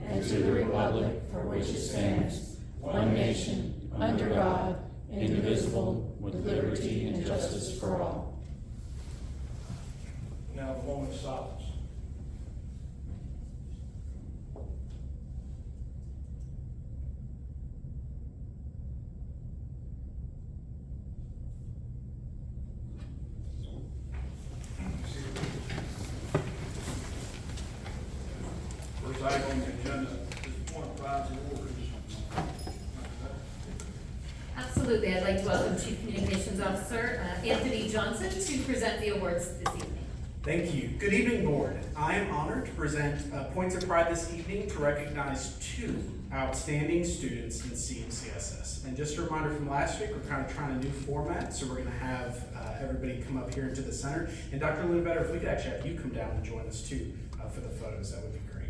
and to the republic for which it stands, one nation, under God, indivisible, with liberty and justice for all. Now a moment of silence. First item on the agenda is point of prize and orders. Absolutely. I'd like to welcome Chief Communications Officer Anthony Johnson to present the awards this evening. Thank you. Good evening, Board. I am honored to present Points of Pride this evening to recognize two outstanding students in CMCSS. And just a reminder from last week, we're kind of trying a new format, so we're going to have everybody come up here into the center. And Dr. Lindbetter, if we could actually have you come down and join us too for the photos, that would be great.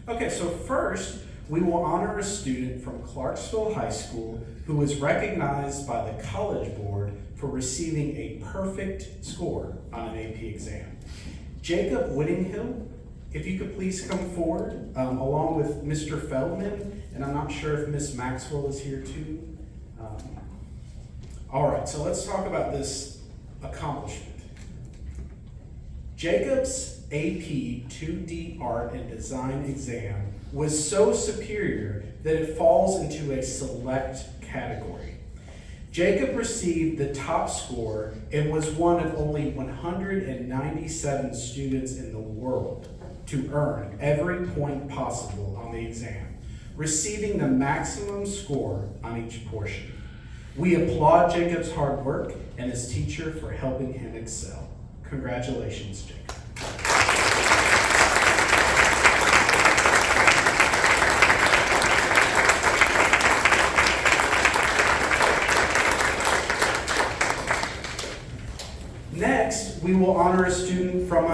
Okay, so first, we will honor a student from Clarksville High School who was recognized by the College Board for receiving a perfect score on an AP exam. Jacob Whittinghill, if you could please come forward, along with Mr. Feldman, and I'm not sure if Miss Maxwell is here too. All right, so let's talk about this accomplishment. Jacob's AP 2D Art and Design exam was so superior that it falls into a select category. Jacob received the top score and was one of only 197 students in the world to earn every point possible on the exam, receiving the maximum score on each portion. We applaud Jacob's hard work and his teacher for helping him excel. Congratulations, Jacob. Next, we will honor a student from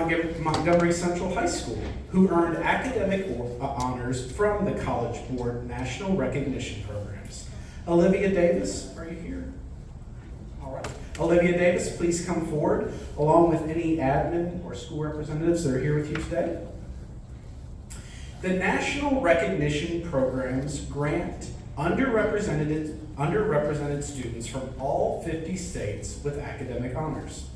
Montgomery Central High School who earned academic honors from the College Board National Recognition Programs. Olivia Davis, are you here? All right. Olivia Davis, please come forward, along with any admin or school representatives that are here with you today. The National Recognition Programs grant underrepresented students from all 50 states with academic honors.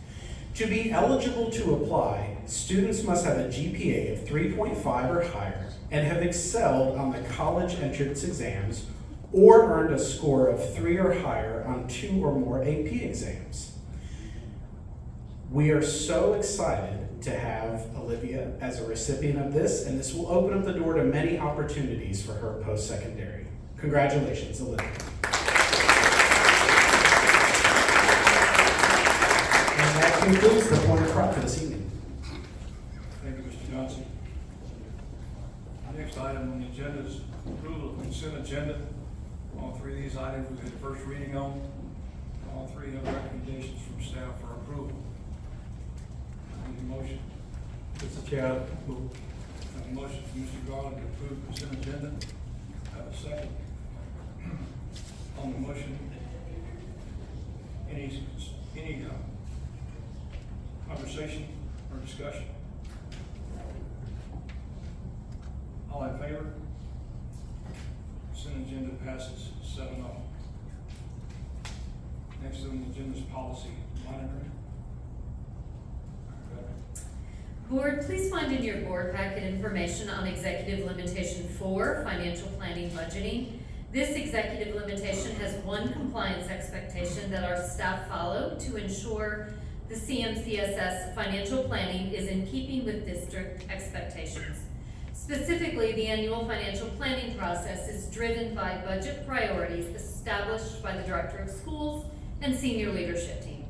To be eligible to apply, students must have a GPA of 3.5 or higher and have excelled on the college entrance exams or earned a score of 3 or higher on 2 or more AP exams. We are so excited to have Olivia as a recipient of this, and this will open up the door to many opportunities for her post-secondary. Congratulations, Olivia. And that concludes the point of pride for this evening. Thank you, Mr. Johnson. The next item on the agenda is approval of consent agenda. All three of these items we had first reading on. All three have recommendations from staff for approval. Need a motion? Mr. Chair, Have a motion from Mr. Garland to approve consent agenda. Have a second. On the motion, any conversation or discussion? All in favor? Consent agenda passes 7-0. Next on the agenda is policy monitoring. Board, please find in your board packet information on Executive Limitation 4, Financial Planning Budgeting. This executive limitation has one compliance expectation that our staff follow to ensure the CMCSS financial planning is in keeping with district expectations. Specifically, the annual financial planning process is driven by budget priorities established by the Director of Schools and senior leadership team.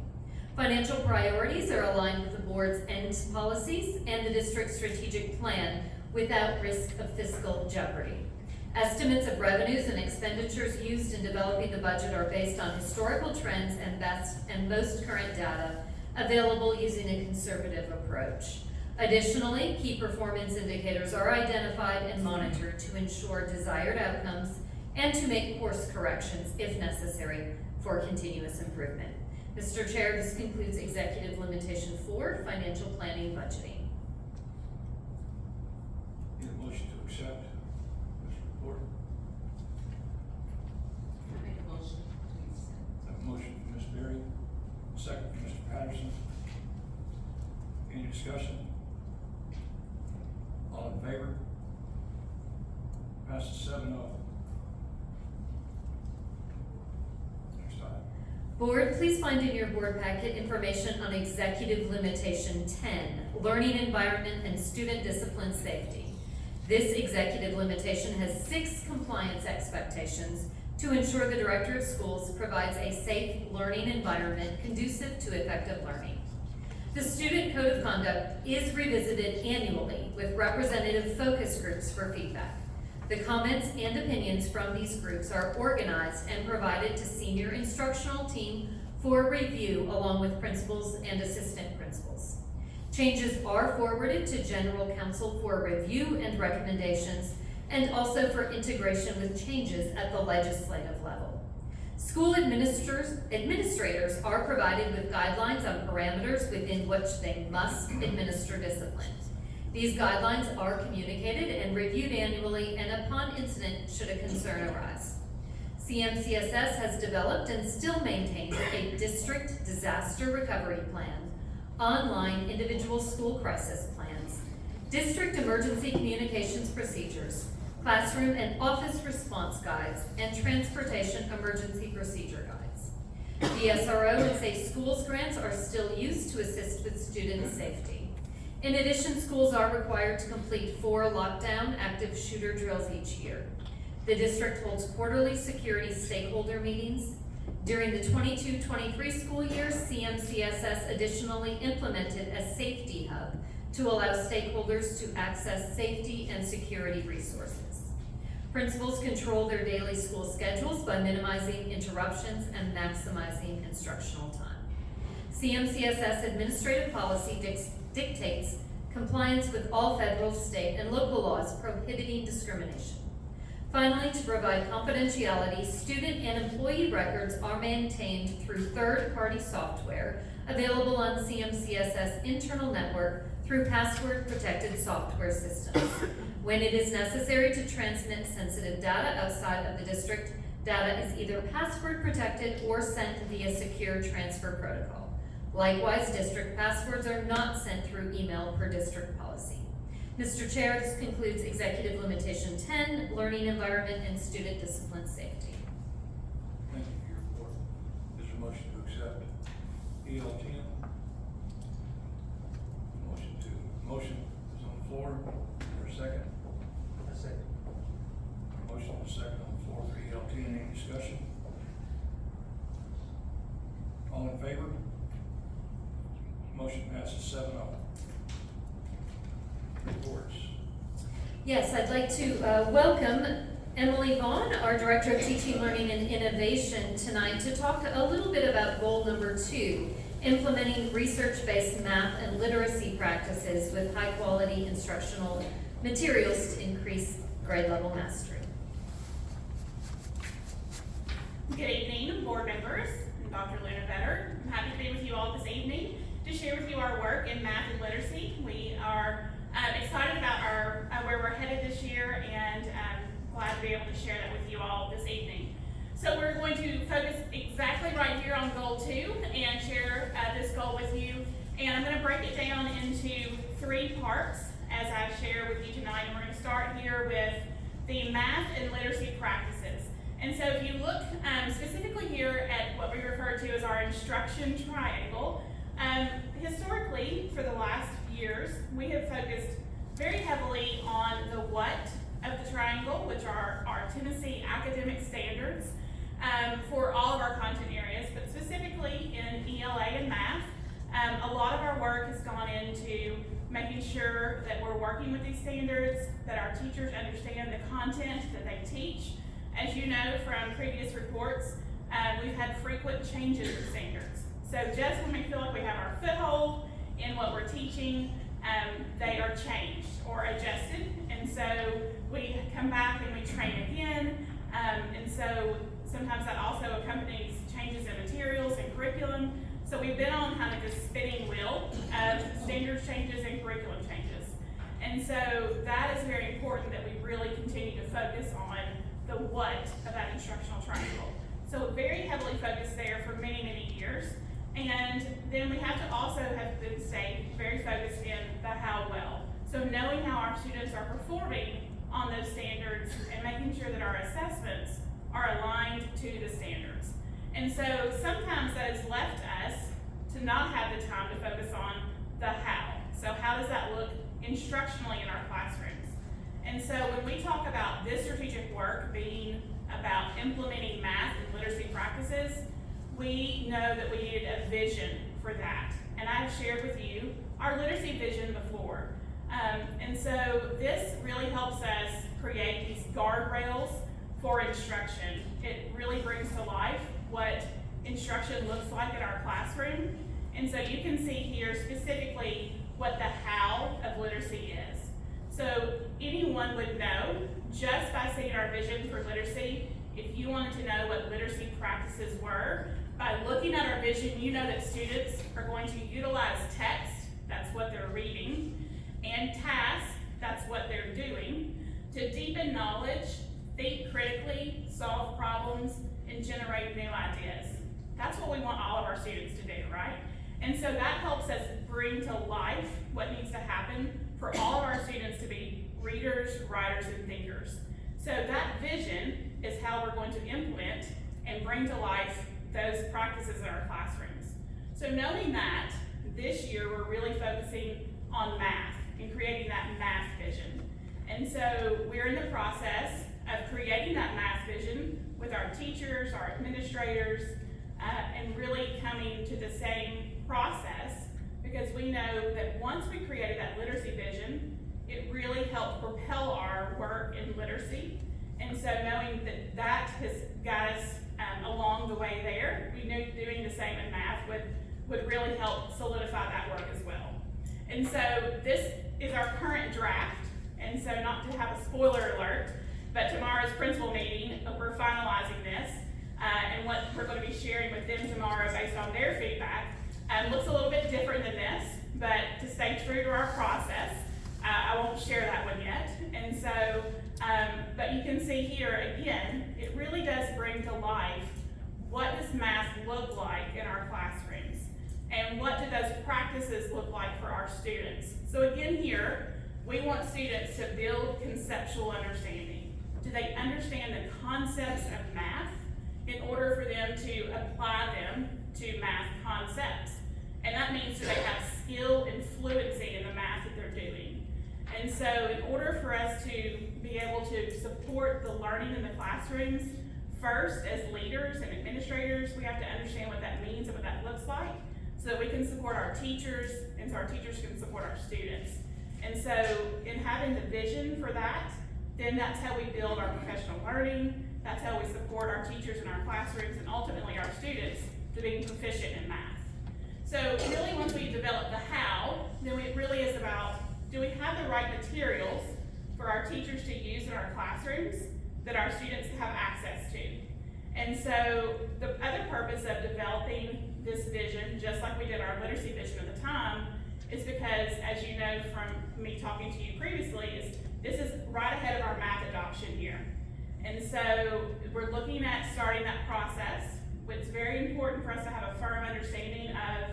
Financial priorities are aligned with the board's end policies and the district's strategic plan without risk of fiscal jeopardy. Estimates of revenues and expenditures used in developing the budget are based on historical trends and best and most current data available using a conservative approach. Additionally, key performance indicators are identified and monitored to ensure desired outcomes and to make course corrections if necessary for continuous improvement. Mr. Chair, this concludes Executive Limitation 4, Financial Planning Budgeting. Need a motion to accept. discussion? All in favor? Passes 7-0. Next item. Board, please find in your board packet information on Executive Limitation 10, Learning Environment and Student Discipline Safety. This executive limitation has 6 compliance expectations to ensure the Director of Schools provides a safe learning environment conducive to effective learning. The Student Code of Conduct is revisited annually with representative focus groups for feedback. The comments and opinions from these groups are organized and provided to senior instructional team for review along with principals and assistant principals. Changes are forwarded to General Counsel for review and recommendations, and also for integration with changes at the legislative level. School administrators are provided with guidelines on parameters within which they must administer discipline. These guidelines are communicated and reviewed annually, and upon incident should a concern arise. CMCSS has developed and still maintains a district disaster recovery plan, online individual school crisis plans, district emergency communications procedures, classroom and office response guides, and transportation emergency procedure guides. The SRO and Safe Schools grants are still used to assist with student safety. In addition, schools are required to complete 4 lockdown active shooter drills each year. The district holds quarterly security stakeholder meetings. During the 22-23 school year, CMCSS additionally implemented a safety hub to allow stakeholders to access safety and security resources. Principals control their daily school schedules by minimizing interruptions and maximizing instructional time. CMCSS administrative policy dictates compliance with all federal, state, and local laws prohibiting discrimination. Finally, to provide confidentiality, student and employee records are maintained through third-party software available on CMCSS internal network through password-protected software systems. When it is necessary to transmit sensitive data outside of the district, data is either password-protected or sent via secure transfer protocol. Likewise, district passwords are not sent through email per district policy. Mr. Chair, this concludes Executive Limitation 10, Learning Environment and Student Discipline Safety. Thank you for your report. Is there a motion to accept EL 10? Motion is on the floor. Is there a second? A second. Motion is second on the floor for EL 10. Any discussion? All in favor? Motion passes 7-0. Reports. Yes, I'd like to welcome Emily Vaughn, our Director of Teaching, Learning, and Innovation tonight to talk a little bit about goal number 2, implementing research-based math and literacy practices with high-quality instructional materials to increase grade level mastery. Good evening, board members and Dr. Luna Vetter. I'm happy to be with you all this evening to share with you our work in math and literacy. We are excited about our where we're headed this year, and glad to be able to share that with you all this evening. So we're going to focus exactly right here on goal 2 and share this goal with you. And I'm going to break it down into 3 parts as I share with you tonight. And we're going to start here with the math and literacy practices. And so if you look specifically here at what we refer to as our instruction triangle, historically, for the last years, we have focused very heavily on the what of the triangle, which are our Tennessee academic standards for all of our content areas, but specifically in ELA and math. A lot of our work has gone into making sure that we're working with these standards, that our teachers understand the content that they teach. As you know from previous reports, we've had frequent changes in standards. So just when we feel like we have our foothold in what we're teaching, they are changed or adjusted. And so we come back and we train again. And so sometimes that also accompanies changes in materials and curriculum. So we've been on kind of this spinning wheel of standards changes and curriculum changes. And so that is very important that we really continue to focus on the what of that instructional triangle. So very heavily focused there for many, many years. And then we have to also have to stay very focused in the how well. So knowing how our students are performing on those standards and making sure that our assessments are aligned to the standards. And so sometimes that has left us to not have the time to focus on the how. So how does that look instructionally in our classrooms? And so when we talk about this strategic work being about implementing math and literacy practices, we know that we needed a vision for that. And I've shared with you our literacy vision before. And so this really helps us create these guardrails for instruction. It really brings to life what instruction looks like in our classroom. And so you can see here specifically what the how of literacy is. So anyone would know just by seeing our vision for literacy. If you wanted to know what literacy practices were, by looking at our vision, you know that students are going to utilize text, that's what they're reading, and tasks, that's what they're doing, to deepen knowledge, think critically, solve problems, and generate new ideas. That's what we want all of our students to do, right? And so that helps us bring to life what needs to happen for all of our students to be readers, writers, and thinkers. So that vision is how we're going to implement and bring to life those practices in our classrooms. So knowing that, this year we're really focusing on math and creating that math vision. And so we're in the process of creating that math vision with our teachers, our administrators, and really coming to the same process, because we know that once we created that literacy vision, it really helped propel our work in literacy. And so knowing that that has got us along the way there, we knew doing the same in math would really help solidify that work as well. And so this is our current draft, and so not to have a spoiler alert, but tomorrow's principal meeting, we're finalizing this, and what we're going to be sharing with them tomorrow based on their feedback looks a little bit different than this, but to stay true to our process, I won't share that one yet. And so, but you can see here again, it really does bring to life what does math look like in our classrooms, and what do those practices look like for our students. So again here, we want students to build conceptual understanding. Do they understand the concepts of math in order for them to apply them to math concepts? And that means do they have skill and fluency in the math that they're doing? And so in order for us to be able to support the learning in the classrooms, first as leaders and administrators, we have to understand what that means and what that looks like, so that we can support our teachers, and so our teachers can support our students. And so in having the vision for that, then that's how we build our professional learning, that's how we support our teachers in our classrooms, and ultimately our students to being proficient in math. So really once we develop the how, then it really is about, do we have the right materials for our teachers to use in our classrooms that our students have access to? And so the other purpose of developing this vision, just like we did our literacy vision at the time, is because, as you know from me talking to you previously, is this is right ahead of our math adoption year. And so we're looking at starting that process. It's very important for us to have a firm understanding of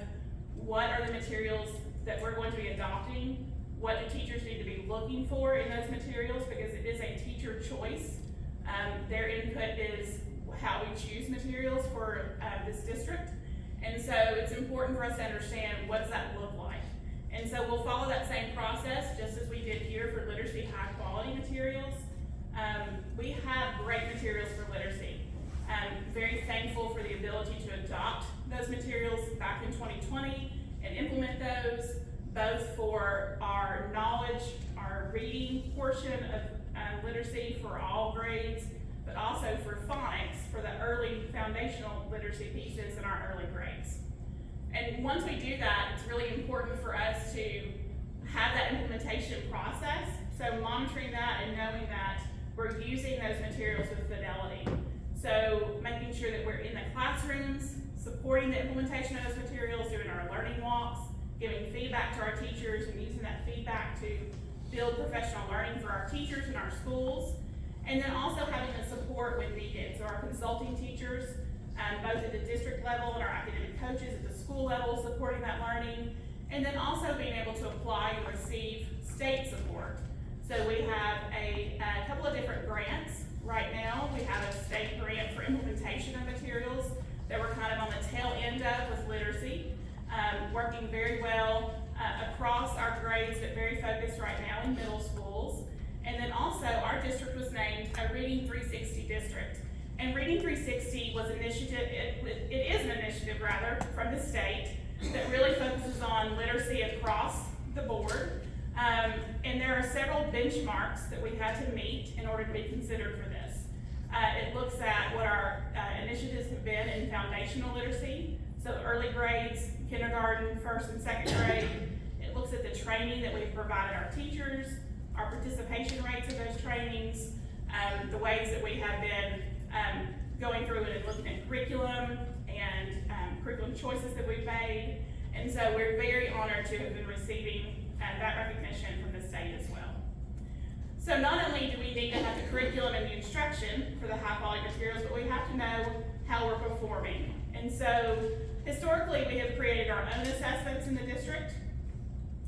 what are the materials that we're going to be adopting, what do teachers need to be looking for in those materials, because it is a teacher choice. Their input is how we choose materials for this district. And so it's important for us to understand what does that look like. And so we'll follow that same process just as we did here for literacy high quality materials. We have great materials for literacy. Very thankful for the ability to adopt those materials back in 2020 and implement those, both for our knowledge, our reading portion of literacy for all grades, but also for phonics for the early foundational literacy pieces in our early grades. And once we do that, it's really important for us to have that implementation process. So monitoring that and knowing that we're using those materials with fidelity. So making sure that we're in the classrooms, supporting the implementation of those materials, doing our learning walks, giving feedback to our teachers, and using that feedback to build professional learning for our teachers in our schools, and then also having the support when needed. So our consulting teachers both at the district level and our academic coaches at the school level supporting that learning, and then also being able to apply and receive state support. So we have a couple of different grants. Right now, we have a state grant for implementation of materials that we're kind of on the tail end of with literacy, working very well across our grades, but very focused right now in middle schools. And then also, our district was named a Reading 360 district. And Reading 360 was it is an initiative rather, from the state that really focuses on literacy across the board. And there are several benchmarks that we had to meet in order to be considered for this. It looks at what our initiatives have been in foundational literacy, so early grades, kindergarten, first and second grade. It looks at the training that we've provided our teachers, our participation rates of those trainings, the ways that we have been going through it and looking at curriculum and curriculum choices that we've made. And so we're very honored to have been receiving that recognition from the state as well. So not only do we need to have the curriculum and the instruction for the high quality materials, but we have to know how we're performing. And so historically we have created our own assessments in the district.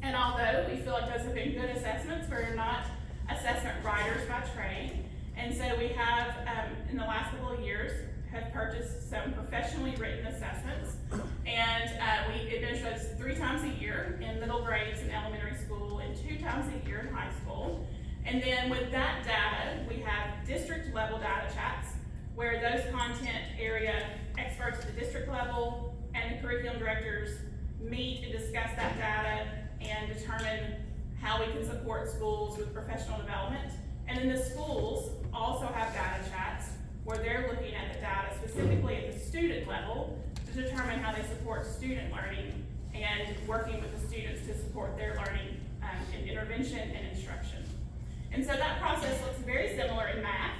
And although we feel like those have been good assessments, we're not assessment writers by trade. And so we have, in the last couple of years, have purchased some professionally written assessments. And we administer those 3 times a year in middle grades in elementary school and 2 times a year in high school. And then with that data, we have district level data chats where those content area experts at the district level and the curriculum directors meet and discuss that data and determine how we can support schools with professional development. And then the schools also have data chats where they're looking at the data specifically at the student level to determine how they support student learning and working with the students to support their learning in intervention and instruction. And so that process looks very similar in math,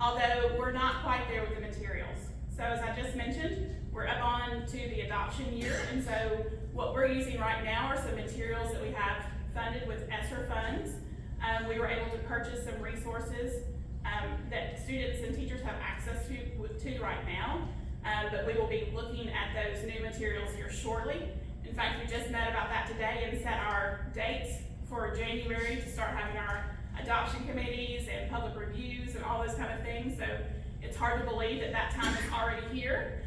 although we're not quite there with the materials. So as I just mentioned, we're up on to the adoption year, and so what we're using right now are some materials that we have funded with ESSER funds. We were able to purchase some resources that students and teachers have access to right now, but we will be looking at those new materials here shortly. In fact, we just met about that today and set our dates for January to start having our adoption committees and public reviews and all those kind of things. So it's hard to believe that that time is already here.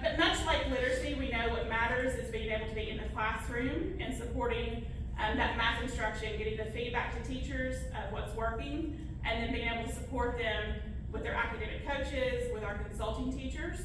But much like literacy, we know what matters is being able to be in the classroom and supporting that math instruction, getting the feedback to teachers of what's working, and then being able to support them with their academic coaches, with our consulting teachers.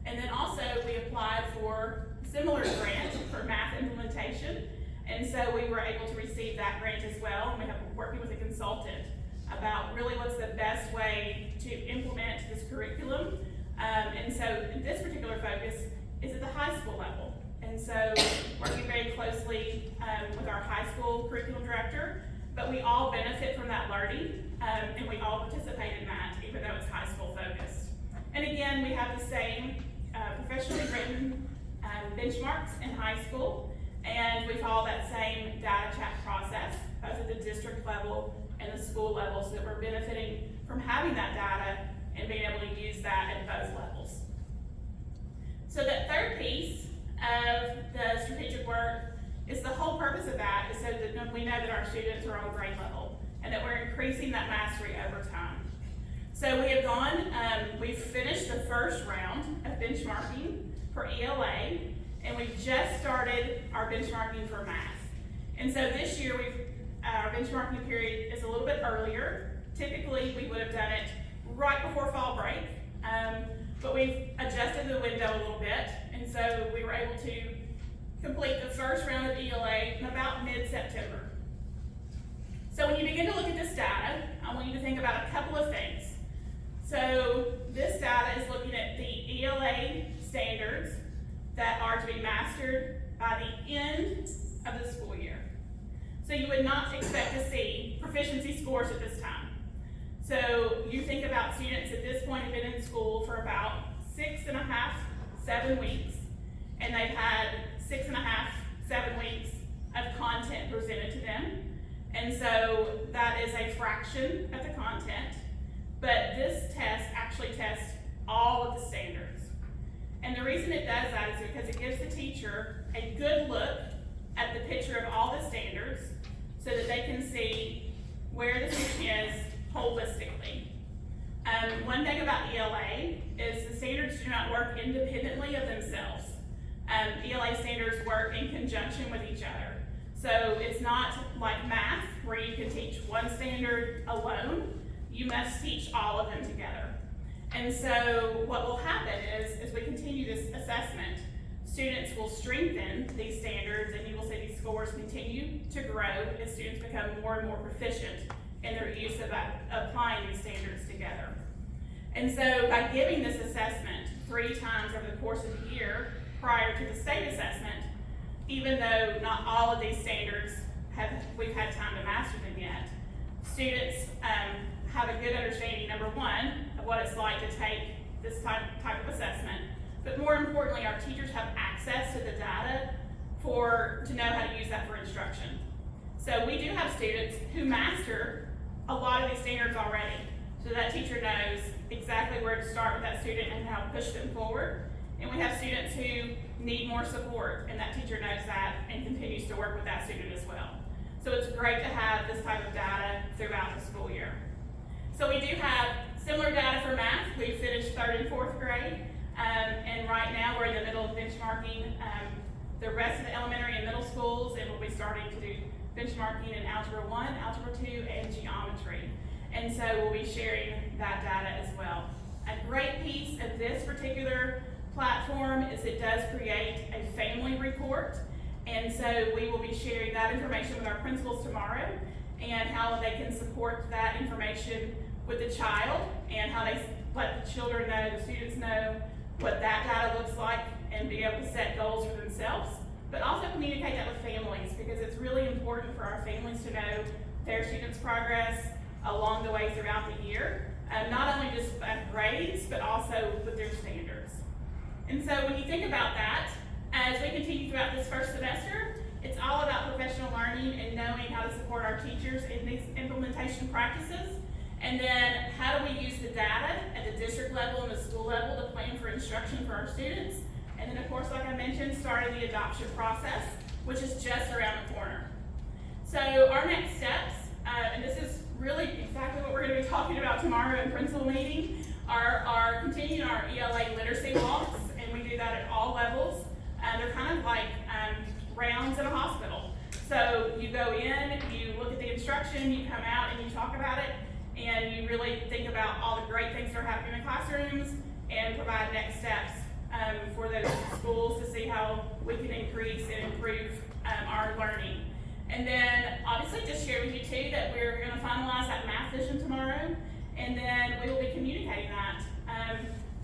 And then also we applied for a similar grant for math implementation. And so we were able to receive that grant as well. And we have been working with a consultant about really what's the best way to implement this curriculum. And so this particular focus is at the high school level. And so working very closely with our high school curriculum director, but we all benefit from that learning and we all participate in that, even though it's high school focused. And again, we have the same professionally written benchmarks in high school. And we follow that same data chat process, both at the district level and the school level, so that we're benefiting from having that data and being able to use that at both levels. So that third piece of the strategic work is the whole purpose of that is so that we know that our students are on grade level and that we're increasing that mastery over time. So we have gone, we've finished the first round of benchmarking for ELA, and we've just started our benchmarking for math. And so this year, our benchmarking period is a little bit earlier. Typically, we would have done it right before fall break, but we've adjusted the window a little bit, and so we were able to complete the first round of ELA in about mid-September. So when you begin to look at this data, I want you to think about a couple of things. So this data is looking at the ELA standards that are to be mastered by the end of the school year. So you would not expect to see proficiency scores at this time. So you think about students at this point have been in school for about 6.5, 7 weeks, and they've had 6.5, 7 weeks of content presented to them. And so that is a fraction of the content, but this test actually tests all of the standards. And the reason it does that is because it gives the teacher a good look at the picture of all the standards so that they can see where the student is holistically. One thing about ELA is the standards do not work independently of themselves. ELA standards work in conjunction with each other. So it's not like math where you can teach one standard alone. You must teach all of them together. And so what will happen is, as we continue this assessment, students will strengthen these standards, and you will see these scores continue to grow as students become more and more proficient in their use of applying these standards together. And so by giving this assessment 3 times over the course of the year prior to the state assessment, even though not all of these standards we've had time to master them yet, students have a good understanding, number one, of what it's like to take this type of assessment. But more importantly, our teachers have access to the data to know how to use that for instruction. So we do have students who master a lot of these standards already. So that teacher knows exactly where to start with that student and how to push them forward. And we have students who need more support, and that teacher knows that and continues to work with that student as well. So it's great to have this type of data throughout the school year. So we do have similar data for math. We finished 3rd and 4th grade, and right now we're in the middle of benchmarking the rest of the elementary and middle schools, and we'll be starting to do benchmarking in Algebra 1, Algebra 2, and Geometry. And so we'll be sharing that data as well. A great piece of this particular platform is it does create a family report, and so we will be sharing that information with our principals tomorrow, and how they can support that information with the child, and how they let the children know, the students know what that data looks like, and be able to set goals for themselves, but also communicate that with families, because it's really important for our families to know their students' progress along the way throughout the year, not only just grades, but also with their standards. And so when you think about that, as we continue throughout this first semester, it's all about professional learning and knowing how to support our teachers in these implementation practices. And then how do we use the data at the district level and the school level to plan for instruction for our students? And then of course, like I mentioned, starting the adoption process, which is just around the corner. So our next steps, and this is really exactly what we're going to be talking about tomorrow in principal meeting, are continuing our ELA literacy walks, and we do that at all levels. They're kind of like rounds in a hospital. So you go in, you look at the instruction, you come out and you talk about it, and you really think about all the great things that are happening in the classrooms and provide next steps for those schools to see how we can increase and improve our learning. And then obviously just share with you too that we're going to finalize that math vision tomorrow, and then we will be communicating that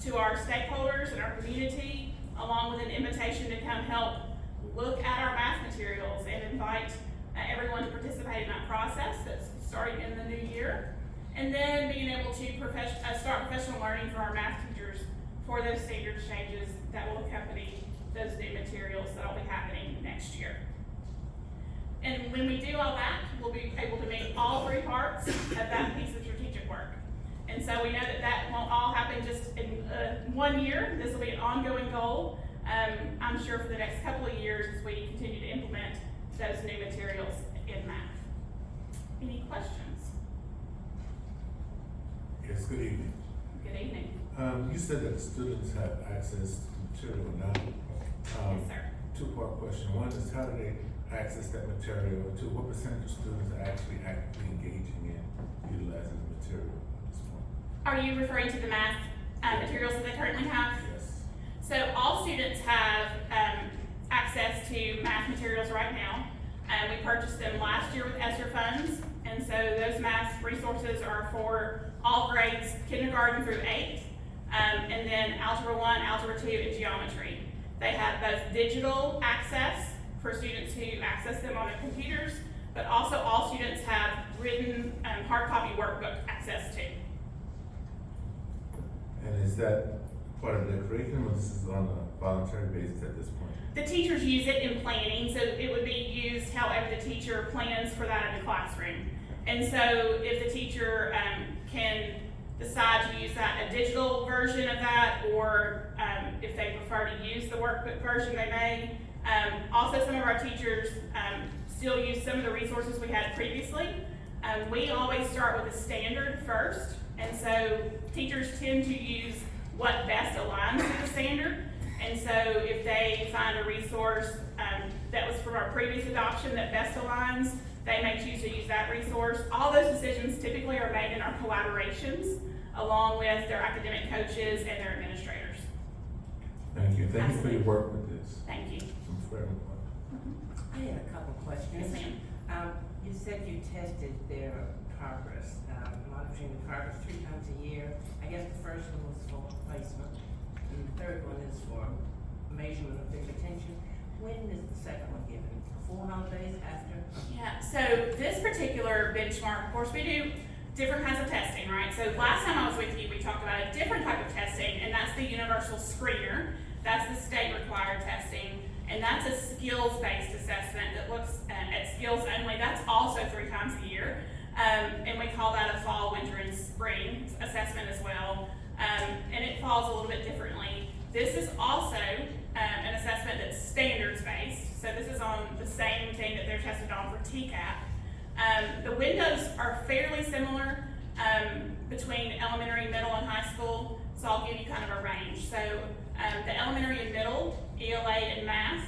to our stakeholders and our community, along with an invitation to come help look at our math materials and invite everyone to participate in that process that's starting in the new year. And then being able to start professional learning for our math teachers for those standards changes that will accompany those new materials that will be happening next year. And when we do all that, we'll be able to meet all 3 parts of that piece of strategic work. And so we know that that won't all happen just in 1 year. This will be an ongoing goal, I'm sure, for the next couple of years as we continue to implement those new materials in math. Any questions? Yes, good evening. Good evening. You said that students have access to material now. Yes, sir. 2-part question. One is, how do they access that material? 2, what percentage of students are actually actively engaging in utilizing the material at this point? Are you referring to the math materials that they currently have? Yes. So all students have access to math materials right now. We purchased them last year with ESSER funds, and so those math resources are for all grades, kindergarten through 8th, and then Algebra 1, Algebra 2, and Geometry. They have both digital access for students who access them on their computers, but also all students have written hard copy workbook access to. And is that part of their curriculum, or this is on a voluntary basis at this point? The teachers use it in planning, so it would be used however the teacher plans for that in the classroom. And so if the teacher can decide to use a digital version of that, or if they prefer to use the workbook version, they may. Also, some of our teachers still use some of the resources we had previously. We always start with a standard first, and so teachers tend to use what best aligns with the standard. And so if they find a resource that was from our previous adoption that best aligns, they may choose to use that resource. All those decisions typically are made in our collaborations, along with their academic coaches and their administrators. Thank you. Thank you for your work with this. Thank you. It's very important. I had a couple questions. Yes, ma'am. You said you tested their progress, monitoring the progress 3 times a year. I guess the first one was for placement, and the third one is for measurement of their retention. When is the second one given? Before holidays, after? Yeah, so this particular benchmark, of course, we do different kinds of testing, right? So last time I was with you, we talked about a different type of testing, and that's the universal screener. That's the state required testing, and that's a skills-based assessment that looks at skills only. That's also 3 times a year, and we call that a fall, winter, and spring assessment as well, and it falls a little bit differently. This is also an assessment that's standards-based, so this is on the same thing that they're tested on for TCAP. The windows are fairly similar between elementary, middle, and high school, so I'll give you kind of a range. So the elementary and middle ELA and math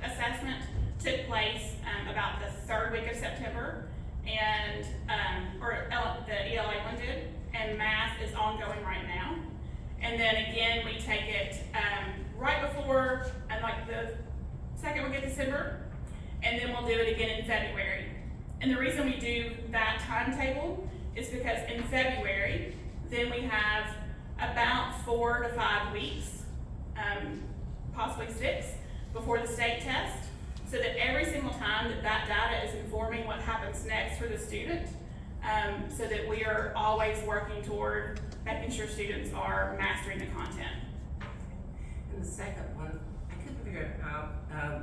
assessment took place about the 3rd week of September, and the ELA one did, and math is ongoing right now. And then again, we take it right before, like the 2nd week of December, and then we'll do it again in February. And the reason we do that timetable is because in February, then we have about 4 to 5 weeks, possibly 6, before the state test, so that every single time that data is informing what happens next for the student, so that we are always working toward making sure students are mastering the content. And the second one, I couldn't figure out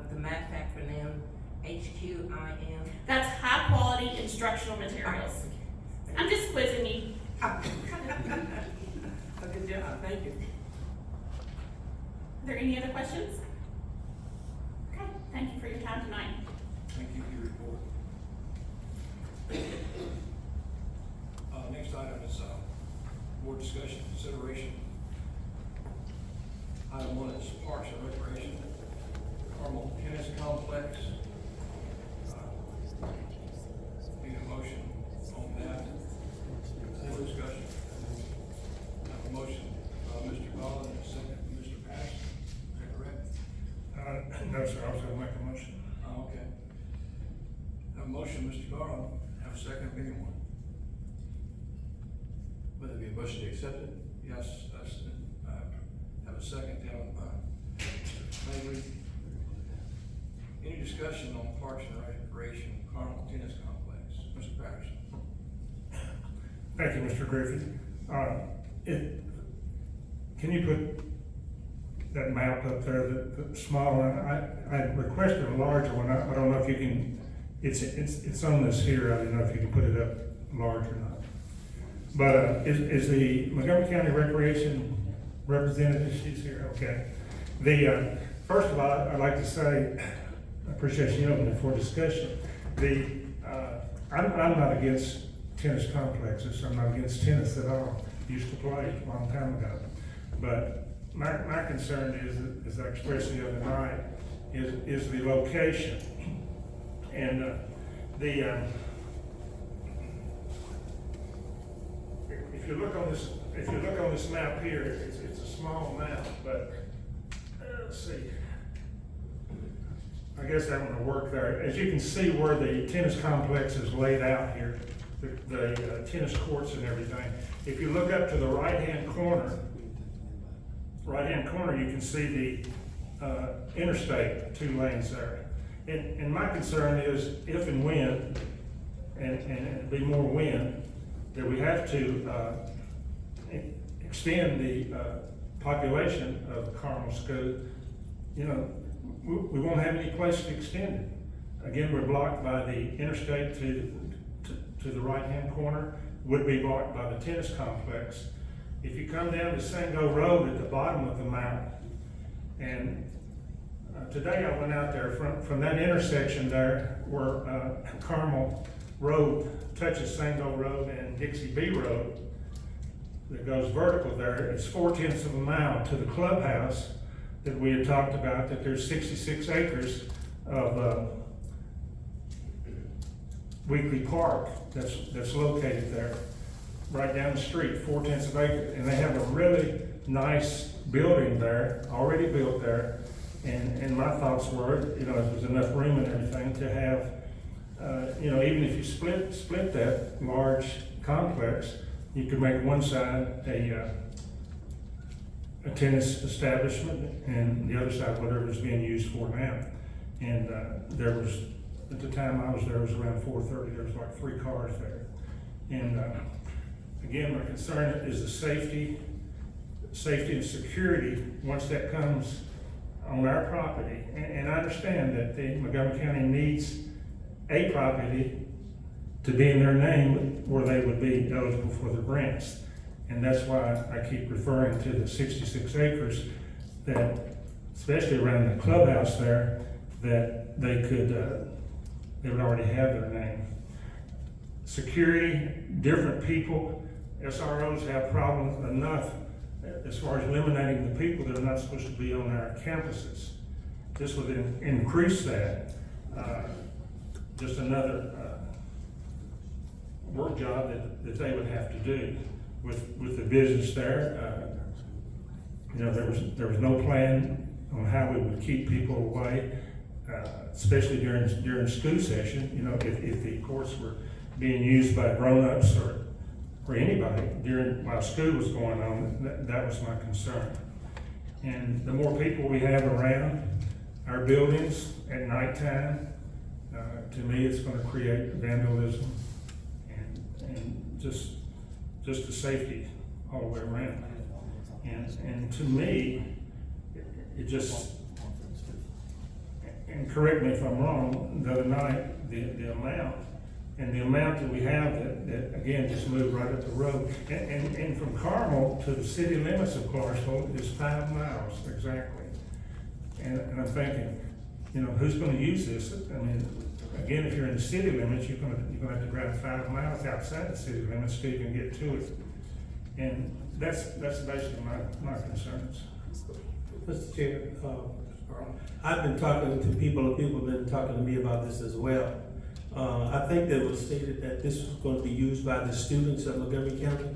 the math acronym, HQIM. That's high quality instructional materials. I'm just quizzing you. Good job, thank you. Are there any other questions? Okay, thank you for your time tonight. Thank you for your report. Next item is board discussion, consideration. Item 1 is Parks and Recreation, Carmel Tennis Complex. Need a motion on that. Any discussion? Have a motion by Mr. Collins, and a second by Mr. Patterson. Is that correct? No, sir, I was gonna make a motion. Okay. Have a motion, Mr. Garland. Have a second, anyone? Would there be a motion to accept it? Yes, that's, have a second, Mr. Mabry. Any discussion on Parks and Recreation, Carmel Tennis Complex? Mr. Patterson? Thank you, Mr. Griffin. Can you put that map up there, the small one? I requested a larger one. I don't know if you can, it's on this here. I don't know if you can put it up large or not. But is the Montgomery County Recreation representative, she's here, okay. First of all, I'd like to say, I appreciate you opening it for discussion. I'm not against tennis complexes. I'm not against tennis at all. Used to play a long time ago. But my concern is, as I expressed the other night, is the location. And if you look on this map here, it's a small map, but let's see. I guess that one will work there. As you can see where the tennis complex is laid out here, the tennis courts and everything. If you look up to the right-hand corner, you can see the interstate, 2 lanes there. And my concern is if and when, and it'd be more when, that we have to extend the population of Carmel School. You know, we won't have any place to extend it. Again, we're blocked by the interstate to the right-hand corner, would be bought by the tennis complex. If you come down to Sango Road at the bottom of the mount, and today I went out there from that intersection there where Carmel Road touches Sango Road and Dixie B Road that goes vertical there. It's 4/10 of a mile to the clubhouse that we had talked about, that there's 66 acres of Weekly Park that's located there, right down the street, 4/10 of acre. And they have a really nice building there, already built there. And my thoughts were, you know, if there's enough room and everything to have, you know, even if you split that large complex, you could make one side a tennis establishment and the other side whatever is being used for now. And there was, at the time I was there, it was around 4:30, there was like 3 cars there. And again, my concern is the safety and security once that comes on our property. And I understand that the Montgomery County needs a property to be in their name where they would be eligible for the grants. And that's why I keep referring to the 66 acres that, especially around the clubhouse there, that they would already have their name. Security, different people, SROs have problems enough as far as eliminating the people that are not supposed to be on our campuses. This would increase that. Just another work job that they would have to do with the business there. You know, there was no plan on how we would keep people away, especially during school session. You know, if the courts were being used by grown-ups or anybody while school was going on, that was my concern. And the more people we have around our buildings at nighttime, to me, it's going to create vandalism and just the safety all the way around. And to me, it just, and correct me if I'm wrong, the other night, the amount that we have that again, just moved right up the road. And from Carmel to the city limits of Clarksville is 5 miles exactly. And I'm thinking, you know, who's going to use this? I mean, again, if you're in the city limits, you're going to have to drive 5 miles outside the city limits to even get to it. And that's basically my concerns. Mr. Chair, I've been talking to people, and people have been talking to me about this as well. I think that it was stated that this was going to be used by the students of Montgomery County.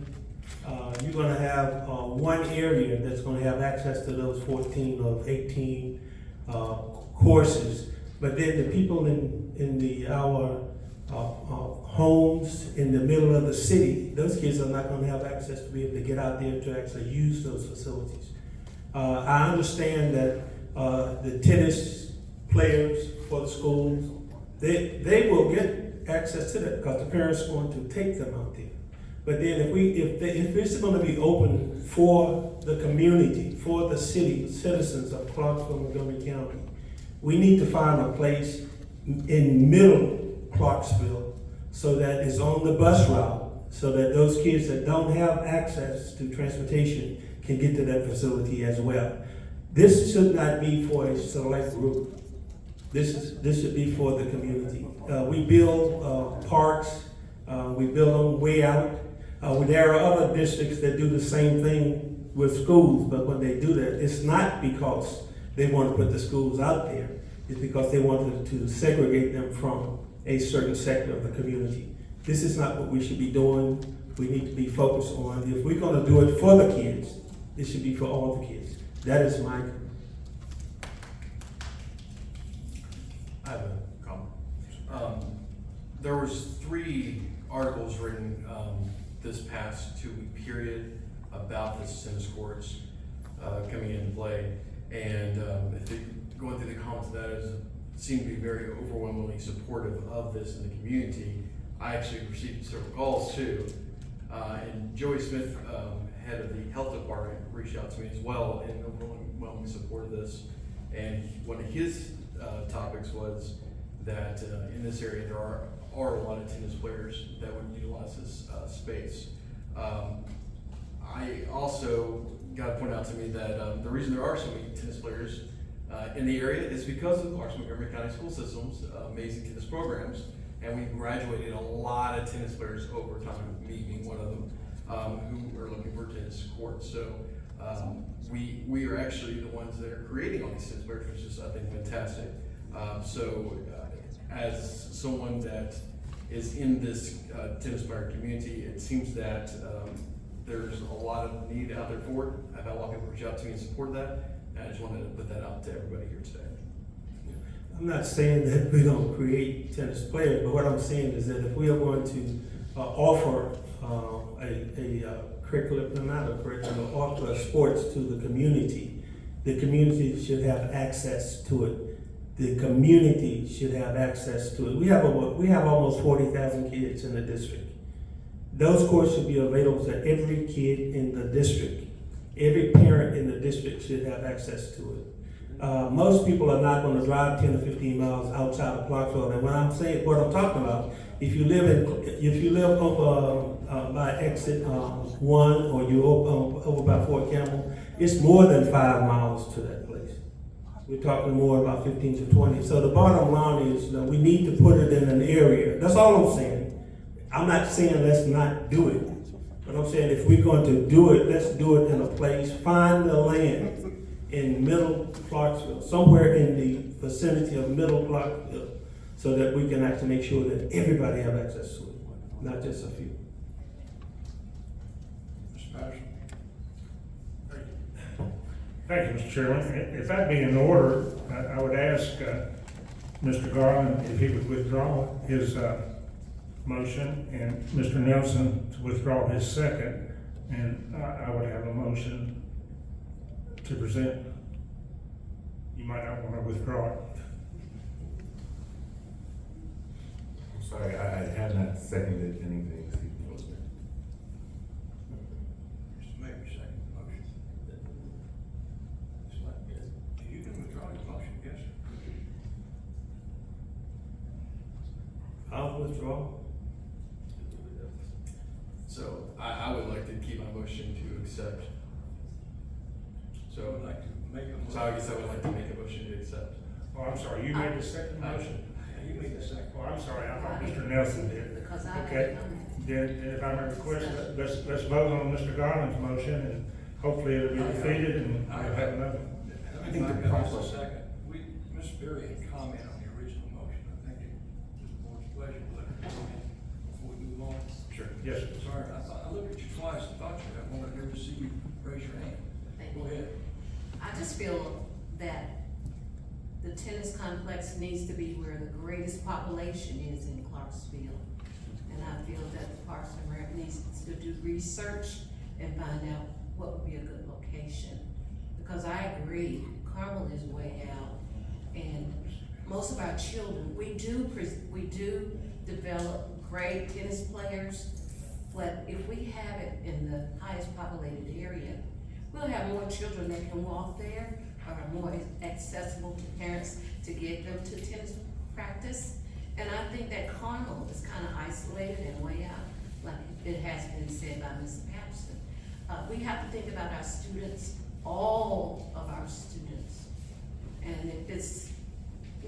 You're going to have one area that's going to have access to those 14 or 18 courses, but then the people in our homes in the middle of the city, those kids are not going to have access to be able to get out there to actually use those facilities. I understand that the tennis players for the schools, they will get access to that because the parents are going to take them out there. But then if it's going to be open for the community, for the citizens of Clarksville, Montgomery County, we need to find a place in middle Clarksville so that it's on the bus route, so that those kids that don't have access to transportation can get to that facility as well. This should not be for a select group. This should be for the community. We build parks, we build them way out. There are other districts that do the same thing with schools, but when they do that, it's not because they want to put the schools out there. It's because they wanted to segregate them from a certain sector of the community. This is not what we should be doing. We need to be focused on, if we're going to do it for the kids, it should be for all the kids. That is my. I have a comment. There was 3 articles written this past 2-week period about the tennis courts coming into play, and going through the comments of that seemed to be very overwhelmingly supportive of this in the community. I actually received several calls too, and Joey Smith, head of the health department, reached out to me as well in overwhelming support of this. And one of his topics was that in this area there are are a lot of tennis players that would utilize this space. I also got to point out to me that the reason there are so many tennis players in the area is because of Clarkson Montgomery County School System's amazing tennis programs, and we've graduated a lot of tennis players over time, me being one of them, who are looking for tennis courts. So we are actually the ones that are creating all these tennis players, which is, I think, fantastic. As someone that is in this tennis player community, it seems that there's a lot of need out there for it. I've had a lot of people reach out to me and support that, and I just wanted to put that out to everybody here today. I'm not saying that we don't create tennis players, but what I'm saying is that if we are going to offer a curriculum, not a curriculum, offer sports to the community should have access to it. The community should have access to it. We have almost 40,000 kids in the district. Those courts should be available to every kid in the district. Every parent in the district should have access to it. Most people are not going to drive 10 to 15 miles outside of Clarksville. And what I'm talking about, if you live over by exit 1 or you're over by Fort Campbell, it's more than 5 miles to that place. We're talking more about 15 to 20. So the bottom line is we need to put it in an area. That's all I'm saying. I'm not saying let's not do it. But I'm saying if we're going to do it, let's do it in a place. Find the land in middle Clarksville, somewhere in the vicinity of middle Clarksville, so that we can actually make sure that everybody have access to it, not just a few. Mr. Patterson? Thank you, Mr. Chairman. If that be in order, I would ask Mr. Garland if he would withdraw his motion, and Mr. Nelson to withdraw his second, and I would have a motion to present. You might not want to withdraw it. I'm sorry, I have not seconded anything, Steve. Mr. Mayor, second the motion. You can withdraw your motion, yes, sir. I'll withdraw. So I would like to keep my motion to accept. So I would like to make a motion. So I guess I would like to make a motion to accept. Oh, I'm sorry, you made the second motion? Yeah, you made the second. Oh, I'm sorry, I thought Mr. Nelson did. Because I Okay, then if I may request, let's vote on Mr. Garland's motion, and hopefully it'll be defeated, and we'll have another. I think the process second. Ms. Berry had comment on the original motion. I think it was the board's pleasure to let her comment before we move on. Sure. Yes, sir. Sorry, I looked at you twice and thought you had wanted to see you raise your hand. Thank Go you. ahead. I just feel that the tennis complex needs to be where the greatest population is in Clarksville. And I feel that the Parks and Rec needs to do research and find out what would be a good location. Because I agree, Carmel is way out, and most of our children, we do develop great tennis players, but if we have it in the highest populated area, we'll have more children that can walk there, or more accessible to parents to get them to tennis practice. And I think that Carmel is kind of isolated and way out, like it has been said by Ms. Patterson. We have to think about our students, all of our students. And if it's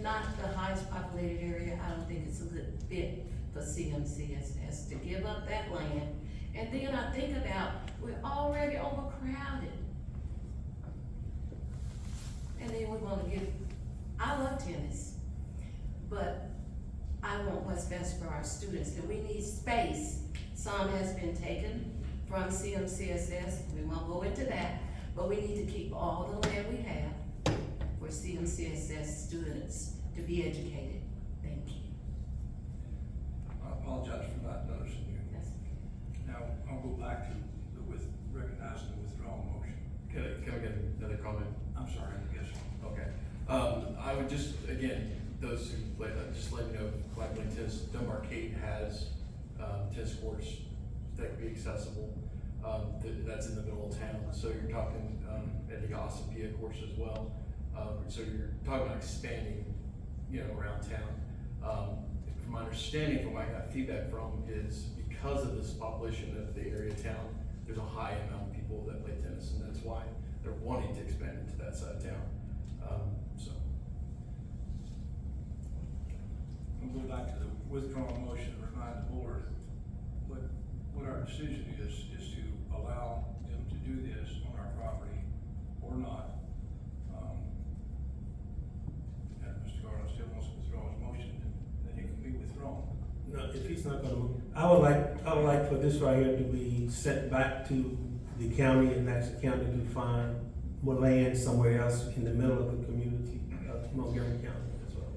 not the highest populated area, I don't think it's a good fit for CMCSS to give up that land. And then I think about, we're already overcrowded. And then we're gonna give, I love tennis, but I want what's best for our students, and we need space. Some has been taken from CMCSS, we won't go into that, but we need to keep all the land we have for CMCSS students to be educated. Thank you. I apologize for not noticing you. That's Now, I'll go back to recognizing the withdrawal motion. Can I get another comment? I'm sorry, yes. Okay. I would just, again, those who play, just let me know, like playing tennis, Dunbarcade has tennis courts that could be accessible. That's in the middle of town, so you're talking at the Ossipia course as well. So you're talking about expanding, around town. from my understanding, from what I got feedback from, is because of this population of the area town, there's a high amount of people that play tennis, and that's why they're wanting to expand into that side of town. So. We'll go back to the withdrawal motion, remind the board what our decision is to allow them to do this on our property or not. And if Mr. Garland still wants to withdraw his motion, then it can be withdrawn. No, if he's not gonna, I would like for this right here to be sent back to the county and ask the county to find more land somewhere else in the middle of the community of Montgomery County. That's all.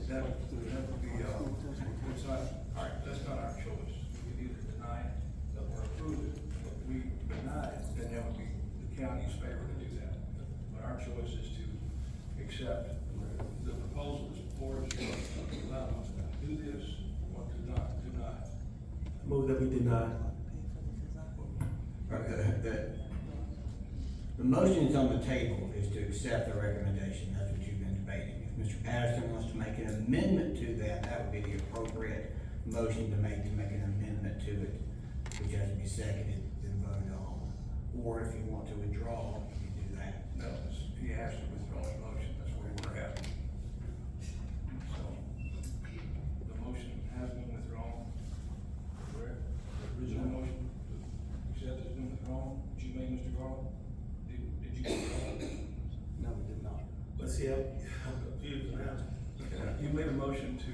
That would be, it's not, all right, that's not our choice. We can either deny it or approve it. If we deny it, then that would be the county's favor to do that. But our choice is to accept the proposal that's before us, to allow us to do this or to not deny. Move that we deny. The motion is on the table is to accept the recommendation. That's what you've been debating. If Mr. Patterson wants to make an amendment to that, that would be the appropriate motion to make an amendment to it, which has to be seconded and voted on. Or if you want to withdraw, you can do that. No, he has to withdraw his motion. That's where we're at. So, the motion has been withdrawn. Correct? The original motion to accept has been withdrawn. Did you make, Mr. Garland? Did you withdraw? No, we did not. Let's see, I'm confused now. Okay, you made a motion to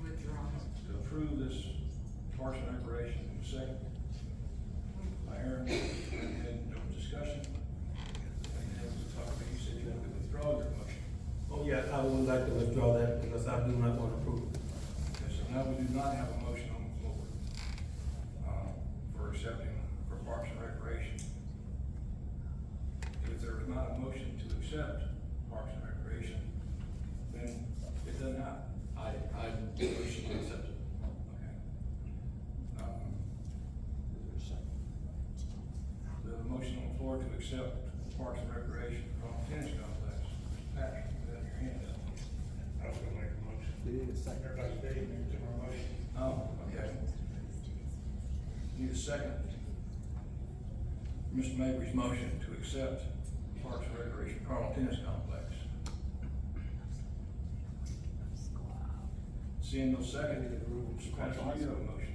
Withdraw. approve this Parks and Recreation in a second. By Aaron, and no discussion. And then we talked about, you said you wanted to withdraw your motion. Oh, yeah, I would like to withdraw that because I do not want to approve it. Okay, so now we do not have a motion on the floor, for accepting for Parks and Recreation. If there is not a motion to accept Parks and Recreation, then it doesn't happen. I wish to accept it. Okay. We have a motion on the floor to accept Parks and Recreation from tennis complex. Patrick, you have your hand up. I was gonna make a motion. Everybody's ready, to my motion. Oh, okay. Need a second. Mr. Mabry's motion to accept Parks and Recreation Carmel Tennis Complex. Seeing no second, Mr. Patrick, you have a motion.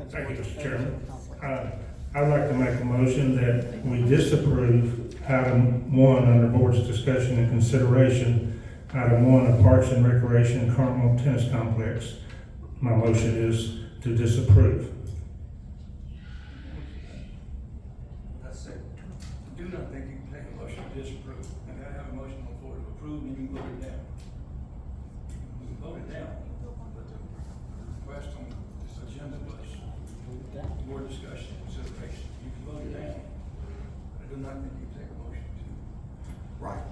Thank you, Mr. Chairman. I'd like to make a motion that we disapprove item 1 under board's discussion and consideration, item 1 of Parks and Recreation Carmel Tennis Complex. My motion is to disapprove. That's it. Do not think you can take a motion to disapprove. I gotta have a motion on the floor to approve, and you can vote it down. We can vote it down, but the request on this agenda was board discussion, consideration. You can vote it down. I do not think you can take a motion to. Right.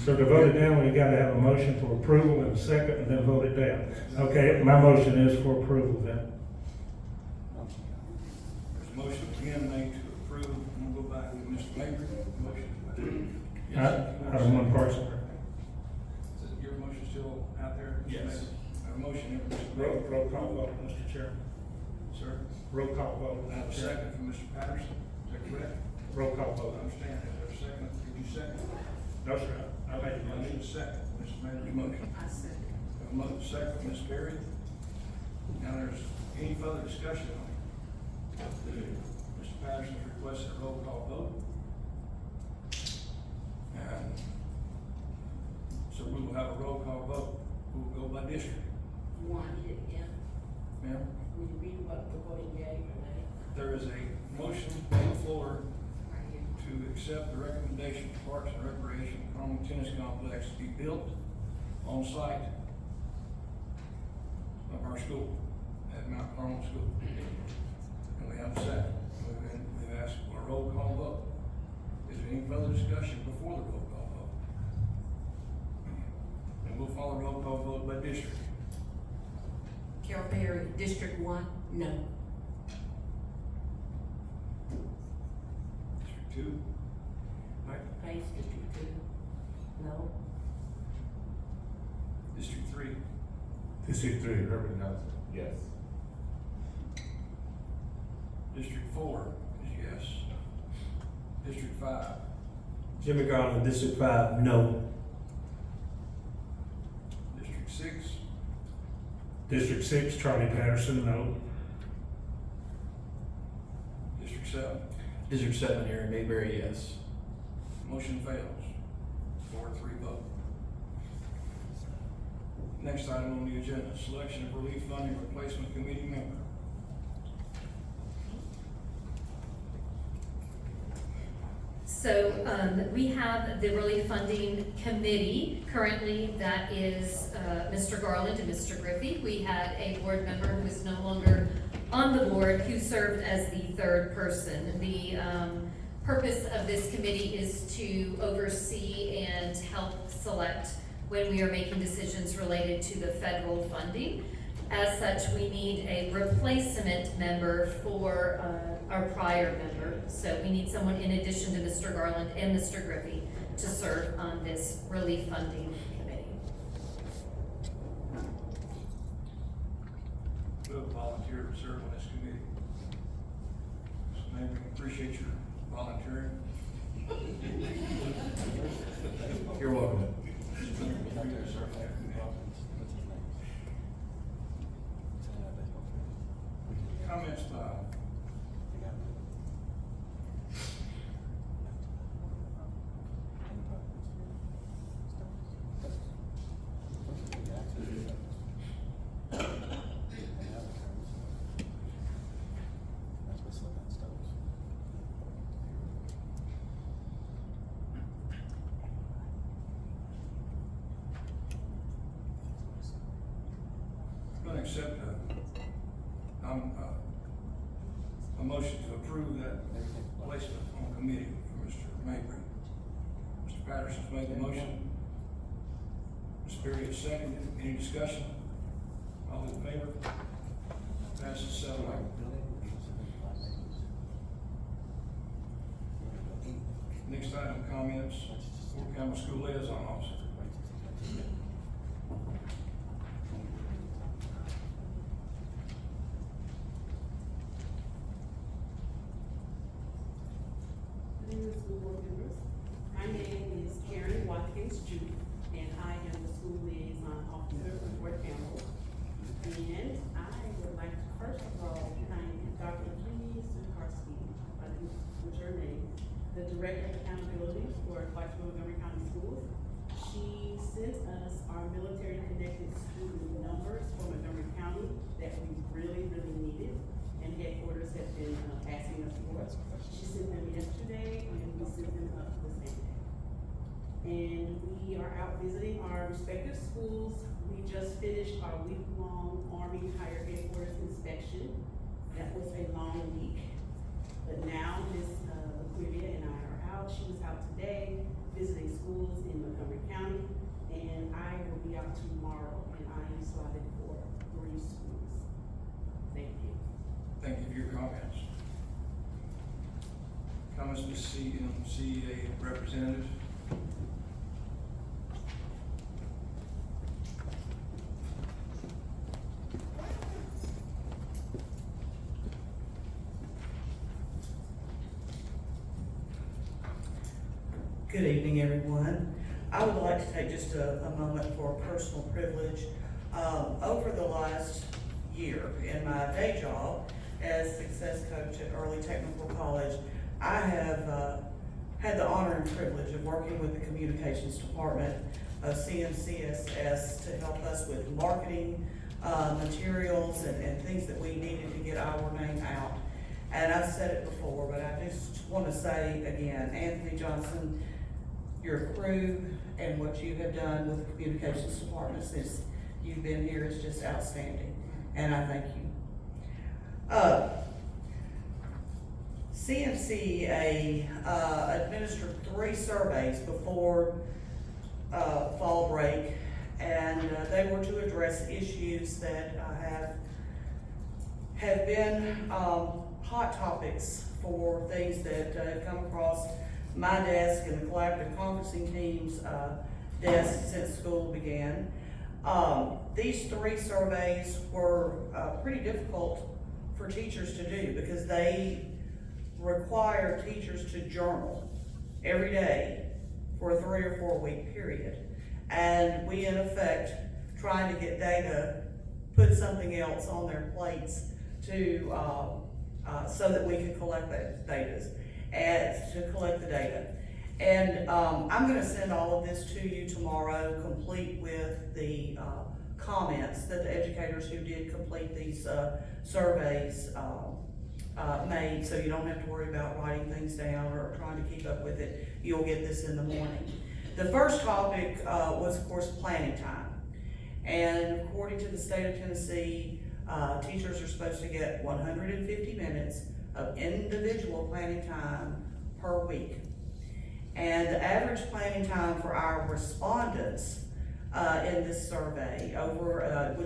So to vote it down, we gotta have a motion for approval and a second, and then vote it down. Okay, my motion is for approval then. There's a motion again made to approve, and we'll go back to Mr. Mabry, motion. Item 1 Parks and Rec. Is your motion still out there? Mr. Yes. Mabry? A motion, here, Mr. Roll Mabry. call vote, Mr. Chairman. Sir, Roll call vote, I have a Mr. Chairman. second from Mr. Patterson. Is that correct? Roll call I vote. understand. Is there a second? Did you second? No, sir, I made the I need motion. a second, Mr. Mabry's motion. I said, A motion second from Ms. Berry. Now there's any further discussion on it? Mr. Patterson's requested a roll call vote. And so we will have a roll call vote. We will go by district. You want to hit, yeah? Ma'am, Will you read what the voting gave or nay? there is a motion on the floor right here. to accept the recommendation of Parks and Recreation Carmel Tennis Complex to be built on site of our school, at Mount Carmel School. And we have a second. We've asked for a roll call vote. Is there any further discussion before the roll call vote? And we'll follow roll call vote by district. Carol Berry, District 1, no. District 2? Mike? Place, District 2? No? District District 3, Herbert Johnson. Yes. District 4 is yes. District 5, Jimmy Garland, District 5, no. District 6, District 6, Charlie Patterson, no. District 7. District 7, Aaron Mayberry, yes. Motion fails. 4-3 vote. Next item on the agenda, selection of relief funding replacement committee member. So, we have the relief funding committee. Currently, that is, Mr. Garland and Mr. Griffey. We had a board member who is no longer on the board who served as the third person. The, purpose of this committee is to oversee and help select when we are making decisions related to the federal funding. As such, we need a replacement member for our prior member. So we need someone in addition to Mr. Garland and Mr. Griffey to serve on this relief funding committee. Who have volunteered to serve on this committee? So maybe we appreciate your volunteering. You're welcome. Comments by I'm going to accept a motion to approve that placement on committee for Mr. Mabry. Mr. Patterson's made the motion. Ms. Perry has seconded. Any discussion? All in favor? Passes 7-0. Next item, comments. Fort Campbell School Liaison Officer. School board members. My name is Karen Watkins Judy, and I am the school liaison officer for Fort Campbell. And I would like to first of all thank Dr. Kenny Sukarski, I think was her name, the Director of Accountability for Clarksville Montgomery County Schools. She sent us our military connected student numbers for Montgomery County that we really, really needed, and headquarters have been asking us for. She sent them yesterday, and we sent them up the same day. And we are out visiting our respective schools. We just finished our week-long Army Higher Headquarters inspection. That was a long week. But now Ms. Laquivia and I are out. She was out today visiting schools in Montgomery County, and I will be out tomorrow, and I am slotted for 3 schools. Thank you. Thank you for your comments. Comments to CMCA representative. Good evening, everyone. I would like to take just a moment for personal privilege. Over the last year in my day job as success coach at Early Technical College, I have had the honor and privilege of working with the communications department of CMCSS to help us with marketing materials and things that we needed to get our name out. And I've said it before, but I just want to say again, Anthony Johnson, your crew and what you have done with the communications department since you've been here is just outstanding, and I thank you. CMCA administered 3 surveys before fall break, and they were to address issues that have been hot topics for things that have come across my desk and the collaborative conferencing team's desk since school began. These 3 surveys were pretty difficult for teachers to do because they require teachers to journal every day for a 3 or 4 week period. And we, in effect, trying to get data, put something else on their plates to, so that we can collect that data, and to collect the data. And I'm gonna send all of this to you tomorrow, complete with the comments that the educators who did complete these surveys made, so you don't have to worry about writing things down or trying to keep up with it. You'll get this in the morning. The first topic was, of course, planning time. And according to the state of Tennessee, teachers are supposed to get 150 minutes of individual planning time per week. And the average planning time for our respondents in this survey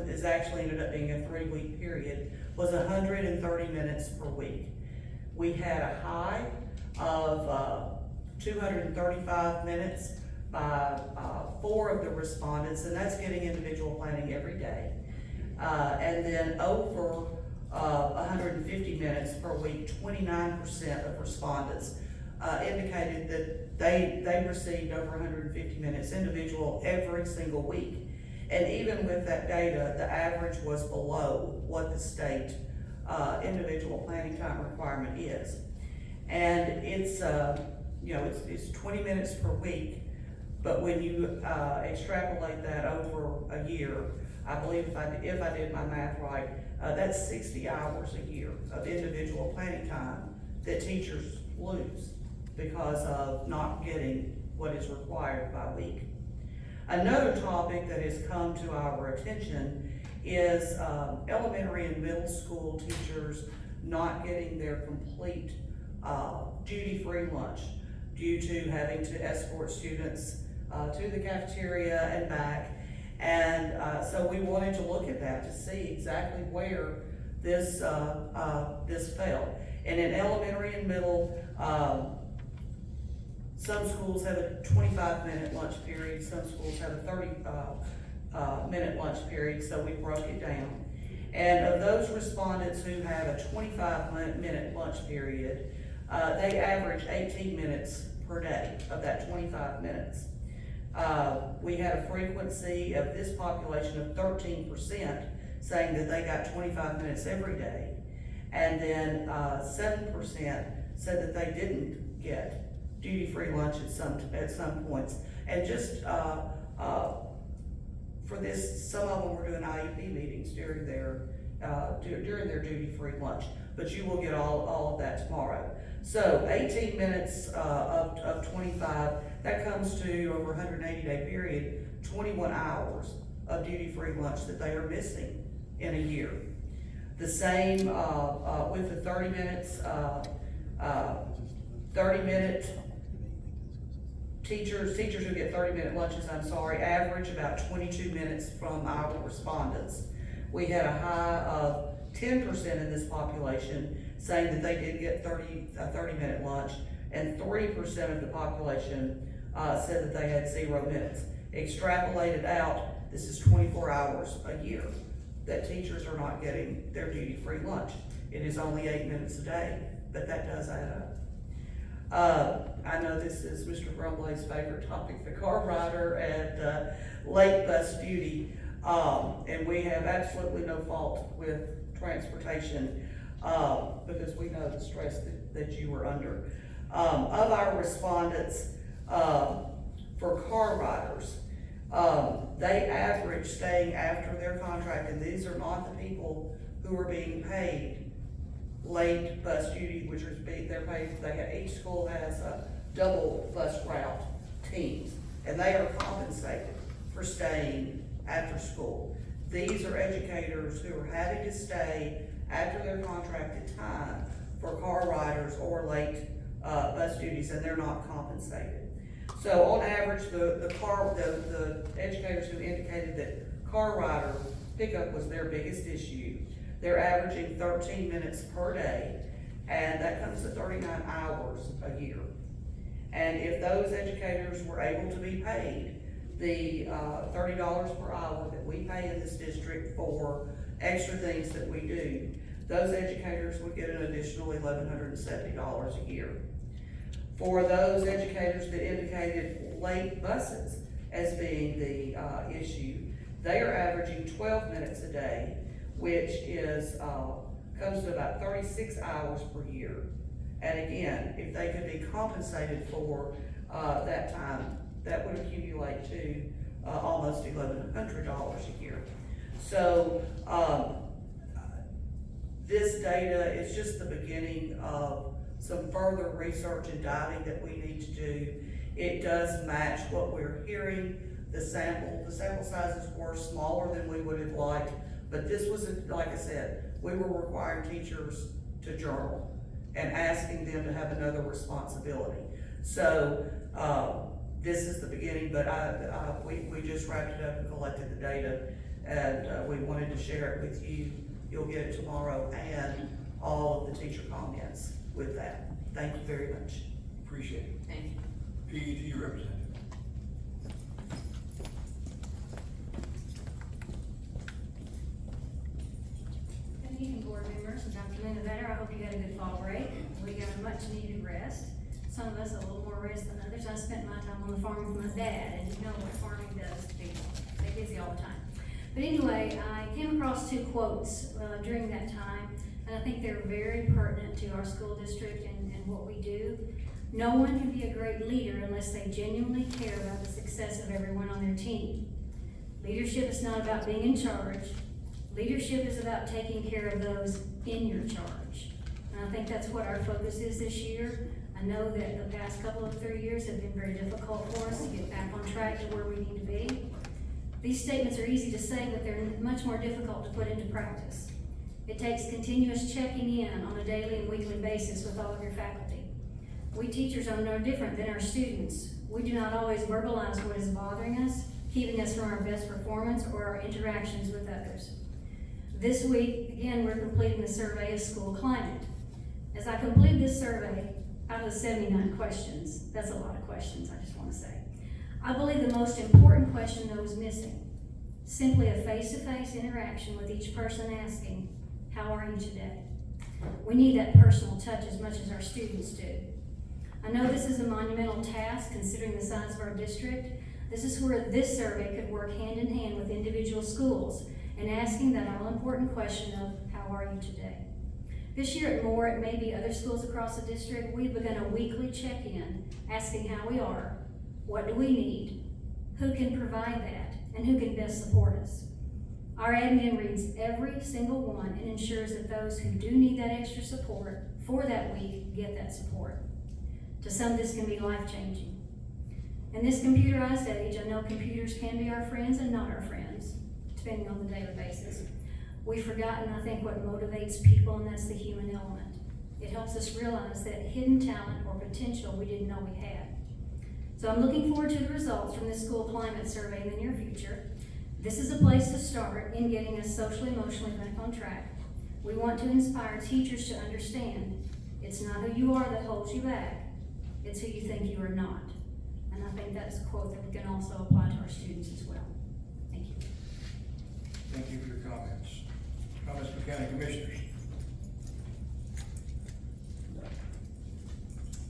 is actually ended up being a 3-week period, was 130 minutes per week. We had a high of 235 minutes by 4 of the respondents, and that's getting individual planning every day. And then over 150 minutes per week, 29% of respondents indicated that they received over 150 minutes individual every single week. And even with that data, the average was below what the state individual planning time requirement is. And it's, it's 20 minutes per week, but when you extrapolate that over a year, I believe if I did my math right, that's 60 hours a year of individual planning time that teachers lose because of not getting what is required by week. Another topic that has come to our attention is elementary and middle school teachers not getting their complete duty-free lunch due to having to escort students to the cafeteria and back. And so we wanted to look at that to see exactly where this fell. And in elementary and middle, some schools have a 25-minute lunch period, some schools have a 30-minute lunch period, so we broke it down. And of those respondents who have a 25-minute lunch period, they average 18 minutes per day of that 25 minutes. We had a frequency of this population of 13% saying that they got 25 minutes every day. And then 7% said that they didn't get duty-free lunch at some points. And just for this, some of them were doing IEP meetings during their duty-free lunch. But you will get all of that tomorrow. So 18 minutes of 25, that comes to over a 180-day period, 21 hours of duty-free lunch that they are missing in a year. The same with the 30 minutes, 30-minute teachers who get 30-minute lunches, average about 22 minutes from our respondents. We had a high of 10% in this population saying that they did get a 30-minute lunch, and 3% of the population said that they had 0 minutes. Extrapolated out, this is 24 hours a year that teachers are not getting their duty-free lunch. It is only 8 minutes a day, but that does add up. I know this is Mr. Grumblay's favorite topic, the car rider and late bus duty. And we have absolutely no fault with transportation because we know the stress that you were under. Of our respondents, for car riders, they average staying after their contract, and these are not the people who are being paid late bus duty, which is they're paid. Each school has double bus route teams, and they are compensated for staying after school. These are educators who are having to stay after their contracted time for car riders or late bus duties, and they're not compensated. So on average, the educators who indicated that car rider pickup was their biggest issue, they're averaging 13 minutes per day, and that comes to 39 hours a year. And if those educators were able to be paid, the $30 per hour that we pay in this district for extra things that we do, those educators would get an additional $1,170 a year. For those educators that indicated late buses as being the issue, they are averaging 12 minutes a day, which is comes to about 36 hours per year. And again, if they could be compensated for that time, that would accumulate to almost $1,100 a year. So this data is just the beginning of some further research and diving that we need to do. It does match what we're hearing. The sample sizes were smaller than we would have liked, but this was, like I said, we were requiring teachers to journal and asking them to have another responsibility. So this is the beginning, but we just wrapped it up and collected the data, and we wanted to share it with you. You'll get it tomorrow, and all of the teacher comments with that. Thank you very much. Appreciate it. Thank you. PET representative. Good evening, board members and Dr. Linda Vetter. I hope you had a good fall break. We got a much needed rest. Some of us a little more rest than others. I spent my time on the farm with my dad, and you know what farming does to people. They're busy all the time. But anyway, I came across two quotes during that time, and I think they're very pertinent to our school district and what we do. No one can be a great leader unless they genuinely care about the success of everyone on their team. Leadership is not about being in charge. Leadership is about taking care of those in your charge. And I think that's what our focus is this year. I know that the past couple of 3 years have been very difficult for us to get back on track to where we need to be. These statements are easy to say, but they're much more difficult to put into practice. It takes continuous checking in on a daily and weekly basis with all of your faculty. We teachers are no different than our students. We do not always verbalize what is bothering us, keeping us from our best performance or our interactions with others. This week, again, we're completing the survey of school climate. As I complete this survey, out of the 79 questions, that's a lot of questions, I just want to say, I believe the most important question though is missing. Simply a face-to-face interaction with each person asking, how are you today? We need that personal touch as much as our students do. I know this is a monumental task considering the size of our district. This is where this survey could work hand in hand with individual schools and asking that all-important question of, how are you today? This year at Moore, it may be other schools across the district, we've begun a weekly check-in, asking how we are, what do we need, who can provide that, and who can best support us. Our admin reads every single one and ensures that those who do need that extra support for that week get that support. To some, this can be life-changing. In this computerized age, I know computers can be our friends and not our friends, depending on the daily basis. We've forgotten, I think, what motivates people, and that's the human element. It helps us realize that hidden talent or potential we didn't know we had. So I'm looking forward to the results from this school climate survey in the near future. This is a place to start in getting us socially, emotionally back on track. We want to inspire teachers to understand it's not who you are that holds you back, it's who you think you are not. And I think that's a quote that we can also apply to our students as well. Thank you. Thank you for your comments. Comments from county commissioners.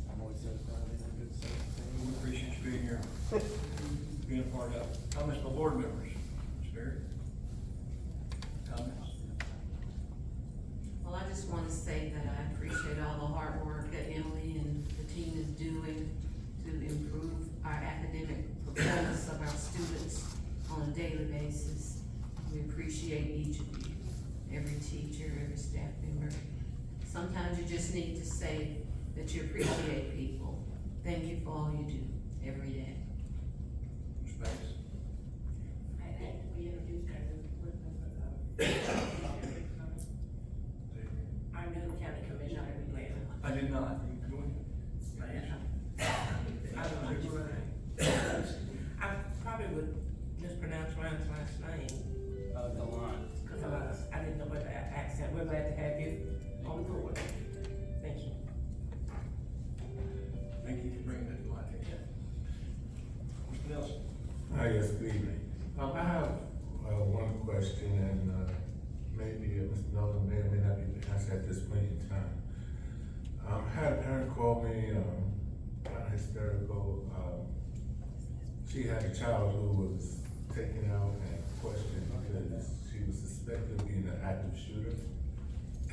I'm always satisfied with a good set. We appreciate you being here, being a part of it. Comments from board members. Ms. Berry? Comments? Well, I just want to say that I appreciate all the hard work that Emily and the team is doing to improve our academic performance of our students on a daily basis. We appreciate each of you, every teacher, every staff member. Sometimes you just need to say that you appreciate people. Thank you for all you do every day. Ms. Banks? I think we introduced our new county commissioner. I did not. I probably would mispronounce Ryan's last name. Because I didn't know what that accent. We're glad to have you on board. Thank you. Thank you for bringing that to my attention. Mr. Nelson? Yes, good evening. I have one question, and maybe Mr. Nolan may or may not be asked at this point in time. I had a parent call me, kind of hysterical. She had a child who was taken out and questioned because she was suspected of being an active shooter.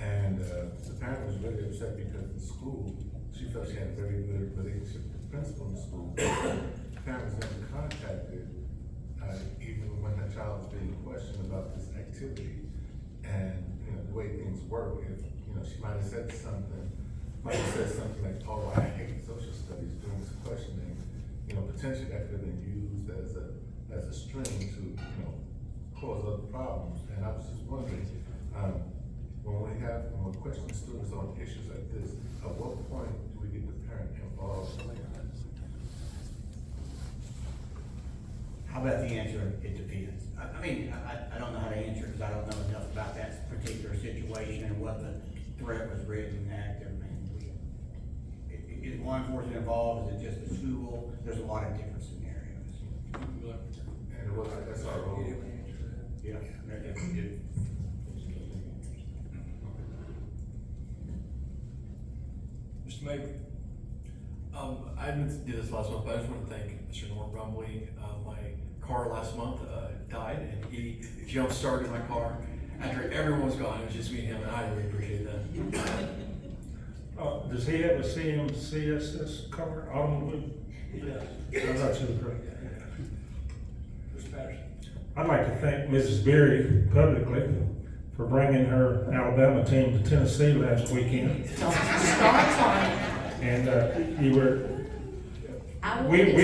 And the parent was really upset because the school, she felt she had a very good relationship with the principal in the school. The parent was never contacted, even when her child was being questioned about this activity. And, you know, the way things work, if, you know, she might have said something like, oh, I hate social studies during this questioning, you know, potentially that could have been used as a string to, you know, cause other problems. And I was just wondering, when we're questioning students on issues like this, at what point do we get the parent involved? How about the answer, it depends? I mean, I don't know how to answer because I don't know enough about that particular situation and what the threat was written and active. Is law enforcement involved? Is it just the school? There's a lot of different scenarios. And what, that's our role. Yeah. Mr. Mabry? I didn't do this last month, but I just want to thank Mr. Norm Brumley. My car last month died, and he jump-started my car after everyone was gone. It was just me and him, and I really appreciate that. Does he have a CMCSS car, automobile? Yes. I'm not sure. Mr. Patterson? I'd like to thank Mrs. Berry publicly for bringing her Alabama team to Tennessee last weekend. And we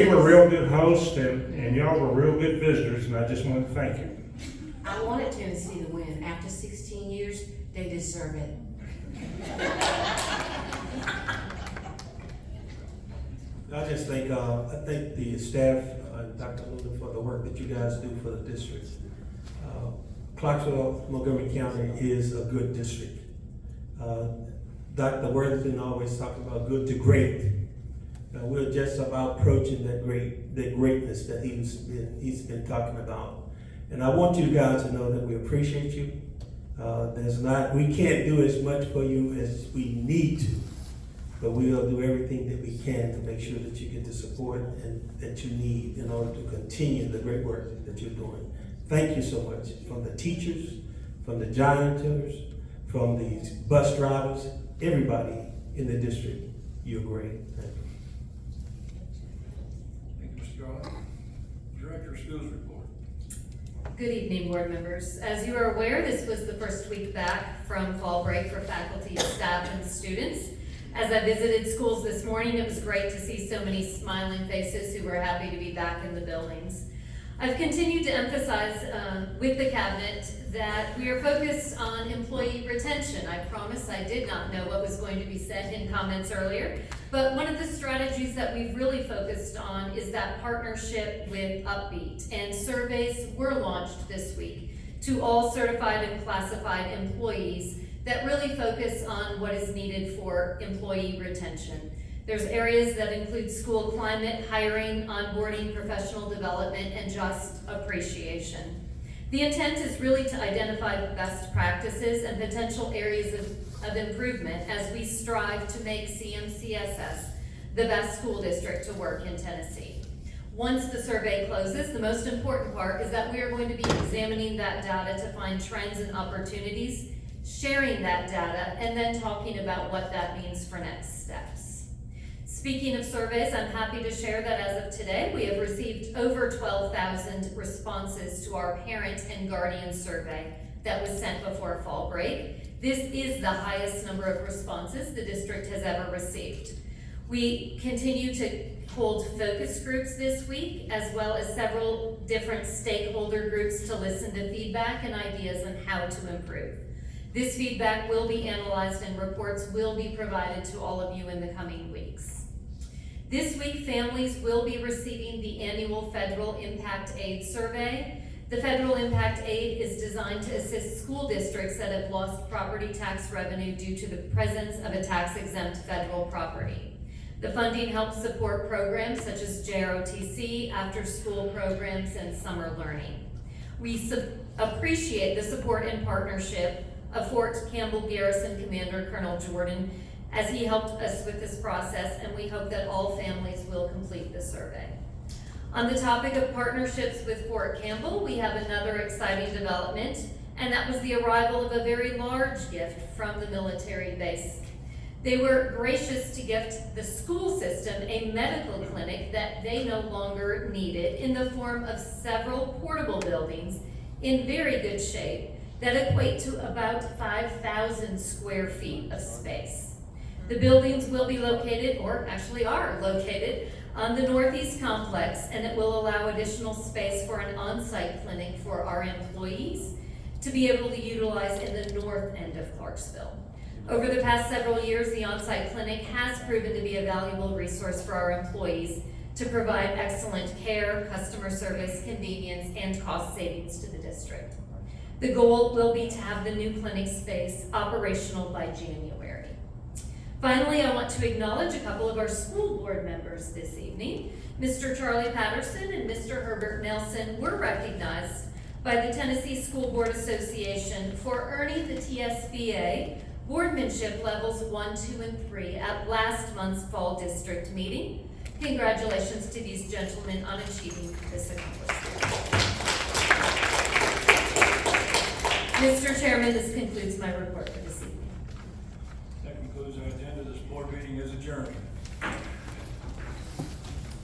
were real good hosts, and y'all were real good visitors, and I just want to thank you. I wanted Tennessee to win. After 16 years, they deserve it. I just think, I thank the staff, Dr. Luna, for the work that you guys do for the district. Clarksville, Montgomery County is a good district. Dr. Worthington always talks about good to great. We're just about approaching that greatness that he's been talking about. And I want you guys to know that we appreciate you. We can't do as much for you as we need to, but we'll do everything that we can to make sure that you get the support and that you need in order to continue the great work that you're doing. Thank you so much, from the teachers, from the janitors, from the bus drivers, everybody in the district. You're great. Thank you. Thank you, Mr. Garland. Director of Schools report. Good evening, board members. As you are aware, this was the first week back from fall break for faculty, staff, and students. As I visited schools this morning, it was great to see so many smiling faces who were happy to be back in the buildings. I've continued to emphasize with the cabinet that we are focused on employee retention. I promise I did not know what was going to be said in comments earlier, but one of the strategies that we've really focused on is that partnership with Upbeat, and surveys were launched this week to all certified and classified employees that really focus on what is needed for employee retention. There's areas that include school climate, hiring, onboarding, professional development, and just appreciation. The intent is really to identify best practices and potential areas of improvement as we strive to make CMCSS the best school district to work in Tennessee. Once the survey closes, the most important part is that we are going to be examining that data to find trends and opportunities, sharing that data, and then talking about what that means for next steps. Speaking of surveys, I'm happy to share that as of today, we have received over 12,000 responses to our parent and guardian survey that was sent before fall break. This is the highest number of responses the district has ever received. We continue to hold focus groups this week, as well as several different stakeholder groups to listen to feedback and ideas on how to improve. This feedback will be analyzed and reports will be provided to all of you in the coming weeks. This week, families will be receiving the annual Federal Impact Aid Survey. The Federal Impact Aid is designed to assist school districts that have lost property tax revenue due to the presence of a tax-exempt federal property. The funding helps support programs such as JROTC, after-school programs, and summer learning. We appreciate the support and partnership of Fort Campbell Garrison Commander Colonel Jordan as he helped us with this process, and we hope that all families will complete the survey. On the topic of partnerships with Fort Campbell, we have another exciting development, and that was the arrival of a very large gift from the military base. They were gracious to gift the school system a medical clinic that they no longer needed in the form of several portable buildings in very good shape that equate to about 5,000 square feet of space. The buildings will be located, or actually are located, on the Northeast Complex, and it will allow additional space for an on-site clinic for our employees to be able to utilize in the north end of Clarksville. Over the past several years, the on-site clinic has proven to be a valuable resource for our employees to provide excellent care, customer service, convenience, and cost savings to the district. The goal will be to have the new clinic space operational by January. Finally, I want to acknowledge a couple of our school board members this evening. Mr. Charlie Patterson and Mr. Herbert Nelson were recognized by the Tennessee School Board Association for earning the TSBA boardmanship levels 1, 2, and 3 at last month's fall district meeting. Congratulations to these gentlemen on achieving this accomplishment. Mr. Chairman, this concludes my report for this evening. That concludes our agenda. This board meeting is adjourned.